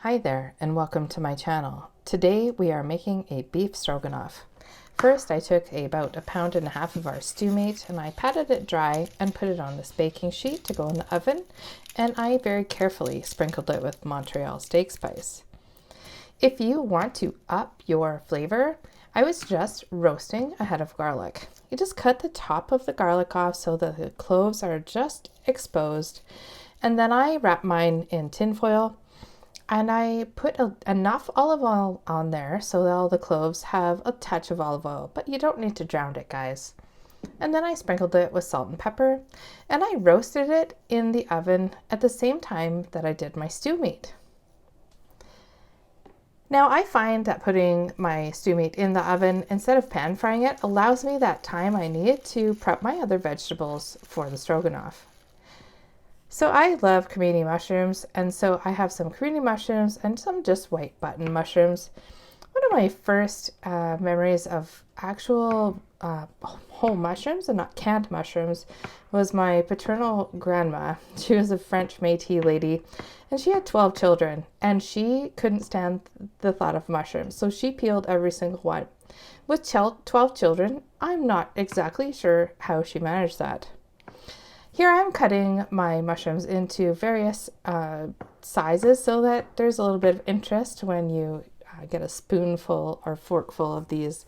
Hi there and welcome to my channel. Today we are making a beef stroganoff. First I took about 1.5 pounds of our stew meat and I patted it dry and put it on this baking sheet to go in the oven, and I very carefully sprinkled it with Montreal steak spice. If you want to up your flavor, I was just roasting a head of garlic. You just cut the top of the garlic off so that the cloves are just exposed, and then I wrap mine in tin foil. And I put enough olive oil on there so that all the cloves have a touch of olive oil, but you don't need to drown it, guys. And then I sprinkled it with salt and pepper, and I roasted it in the oven at the same time that I did my stew meat. Now I find that putting my stew meat in the oven instead of pan frying it allows me that time I need to prep my other vegetables for the stroganoff. So I love cremini mushrooms, and so I have some cremini mushrooms and some just white button mushrooms. One of my first memories of actual whole mushrooms and not canned mushrooms was my paternal grandma. She was a French Métis lady, and she had 12 children, and she couldn't stand the thought of mushrooms, so she peeled every single one. With 12 children, I'm not exactly sure how she managed that. Here I'm cutting my mushrooms into various sizes so that there's a little bit of interest when you get a spoonful or forkful of these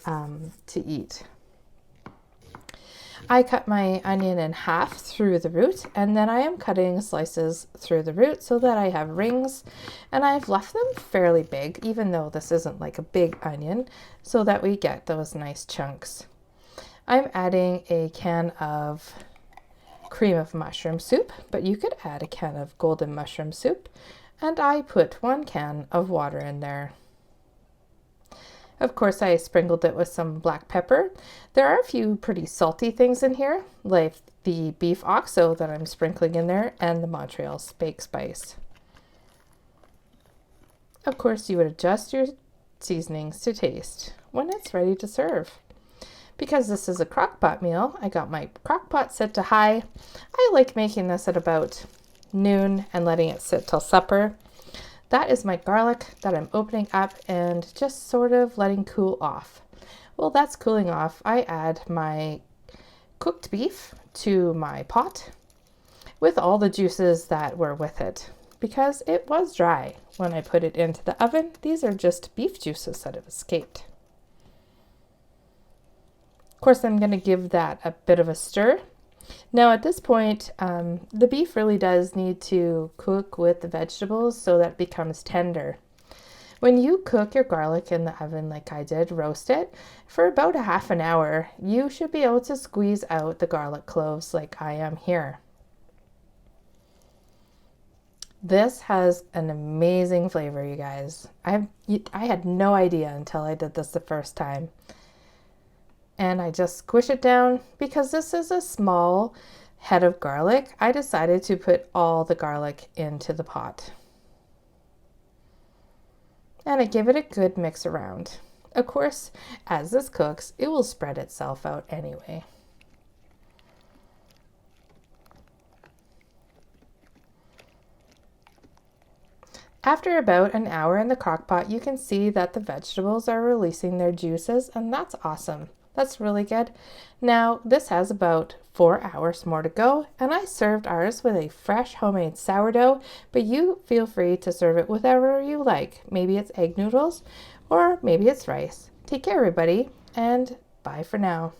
to eat. I cut my onion in half through the root, and then I am cutting slices through the root so that I have rings, and I've left them fairly big, even though this isn't like a big onion, so that we get those nice chunks. I'm adding a can of cream of mushroom soup, but you could add a can of golden mushroom soup, and I put 1 can of water in there. Of course, I sprinkled it with some black pepper. There are a few pretty salty things in here, like the beef oxo that I'm sprinkling in there and the Montreal steak spice. Of course, you would adjust your seasonings to taste when it's ready to serve. Because this is a crockpot meal, I got my crockpot set to high. I like making this at about noon and letting it sit till supper. That is my garlic that I'm opening up and just sort of letting cool off. While that's cooling off, I add my cooked beef to my pot with all the juices that were with it, because it was dry when I put it into the oven. These are just beef juices that have escaped. Of course, I'm going to give that a bit of a stir. Now at this point, the beef really does need to cook with the vegetables so that it becomes tender. When you cook your garlic in the oven like I did, roast it, for about a half an hour, you should be able to squeeze out the garlic cloves like I am here. This has an amazing flavor, you guys. I had no idea until I did this the first time. And I just squish it down. Because this is a small head of garlic, I decided to put all the garlic into the pot. And I give it a good mix around. Of course, as this cooks, it will spread itself out anyway. After about an hour in the crockpot, you can see that the vegetables are releasing their juices, and that's awesome. That's really good. Now, this has about 4 hours more to go, and I served ours with a fresh homemade sourdough, but you feel free to serve it with whatever you like. Maybe it's egg noodles, or maybe it's rice. Take care, everybody, and bye for now.